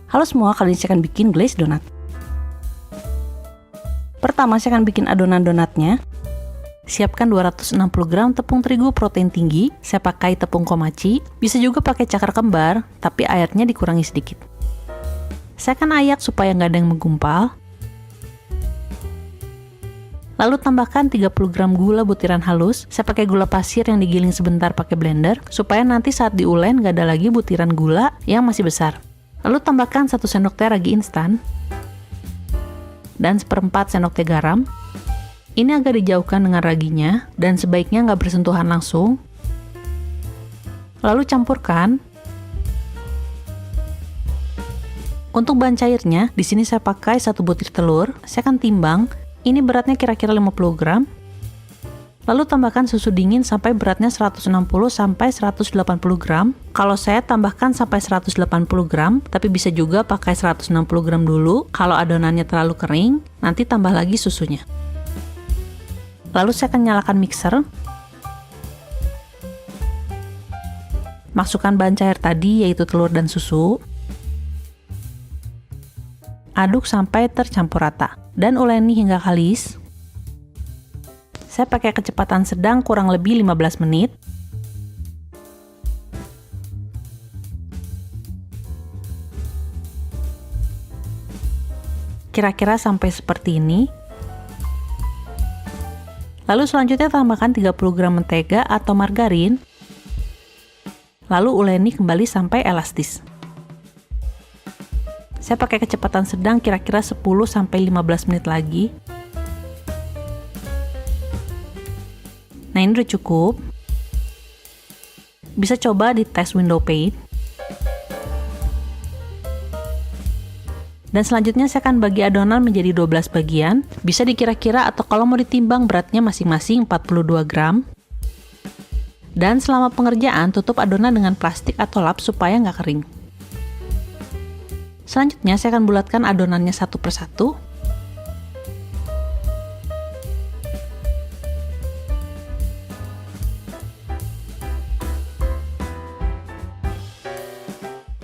Halo semua, kali ini saya akan bikin glaze donat. Pertama, saya akan bikin adonan donatnya. Siapkan 260 gram tepung terigu protein tinggi. Saya pakai tepung komachi, bisa juga pakai cakar kembar, tapi airnya dikurangi sedikit. Saya akan ayak supaya nggak ada yang menggumpal. Lalu tambahkan 30 gram gula butiran halus. Saya pakai gula pasir yang digiling sebentar pakai blender, supaya nanti saat diulen nggak ada lagi butiran gula yang masih besar. Lalu tambahkan 1 sendok teh ragi instan dan 1/4 sendok teh garam. Ini agak dijauhkan dengan raginya dan sebaiknya nggak bersentuhan langsung. Lalu campurkan. Untuk bahan cairnya, di sini saya pakai 1 butir telur. Saya akan timbang. Ini beratnya kira-kira 50 gram. Lalu tambahkan susu dingin sampai beratnya 160 sampai 180 gram. Kalau saya tambahkan sampai 180 gram, tapi bisa juga pakai 160 gram dulu. Kalau adonannya terlalu kering, nanti tambah lagi susunya. Lalu saya akan nyalakan mixer. Masukkan bahan cair tadi, yaitu telur dan susu. Aduk sampai tercampur rata dan uleni hingga kalis. Saya pakai kecepatan sedang kurang lebih 15 menit. Kira-kira sampai seperti ini. Lalu selanjutnya tambahkan 30 gram mentega atau margarin. Lalu uleni kembali sampai elastis. Saya pakai kecepatan sedang kira-kira 10 sampai 15 menit lagi. Nah, ini udah cukup. Bisa coba di tes window pane. Dan selanjutnya saya akan bagi adonan menjadi 12 bagian. Bisa dikira-kira atau kalau mau ditimbang beratnya masing-masing 42 gram. Dan selama pengerjaan tutup adonan dengan plastik atau lap supaya nggak kering. Selanjutnya saya akan bulatkan adonannya satu persatu.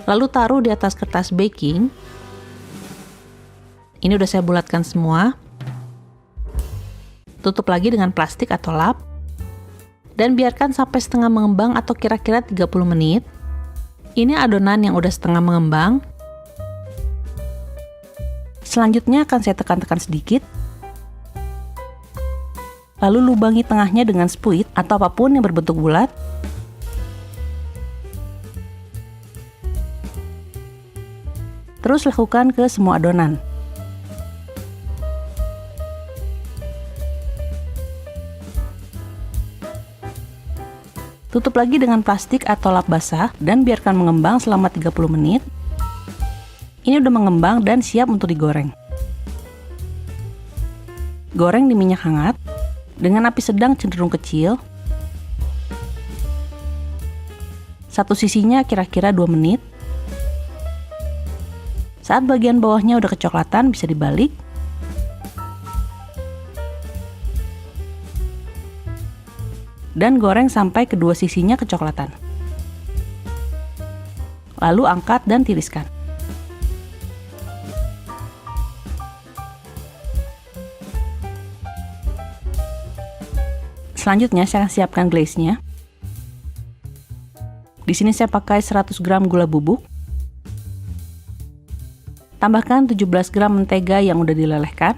Lalu taruh di atas kertas baking. Ini udah saya bulatkan semua. Tutup lagi dengan plastik atau lap. Dan biarkan sampai setengah mengembang atau kira-kira 30 menit. Ini adonan yang udah setengah mengembang. Selanjutnya akan saya tekan-tekan sedikit. Lalu lubangi tengahnya dengan spuit atau apapun yang berbentuk bulat. Terus lakukan ke semua adonan. Tutup lagi dengan plastik atau lap basah dan biarkan mengembang selama 30 menit. Ini udah mengembang dan siap untuk digoreng. Goreng di minyak hangat dengan api sedang cenderung kecil. Satu sisinya kira-kira 2 menit. Saat bagian bawahnya udah kecoklatan, bisa dibalik. Dan goreng sampai kedua sisinya kecoklatan. Lalu angkat dan tiriskan. Selanjutnya saya akan siapkan glaze-nya. Di sini saya pakai 100 gram gula bubuk. Tambahkan 17 gram mentega yang udah dilelehkan.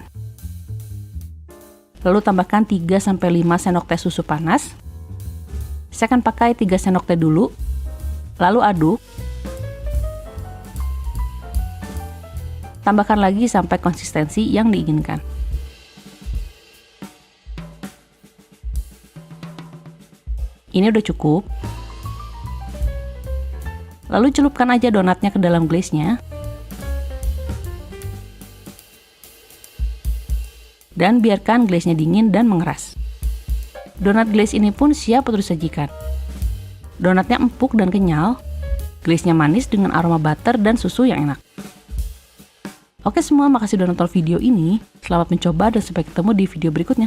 Lalu tambahkan 3-5 sendok teh susu panas. Saya akan pakai 3 sendok teh dulu. Lalu aduk. Tambahkan lagi sampai konsistensi yang diinginkan. Ini udah cukup. Lalu celupkan aja donatnya ke dalam glaze-nya. Dan biarkan glaze-nya dingin dan mengeras. Donat glaze ini pun siap untuk disajikan. Donatnya empuk dan kenyal, glaze-nya manis dengan aroma butter dan susu yang enak. Oke semua, makasih udah nonton video ini. Selamat mencoba dan sampai ketemu di video berikutnya.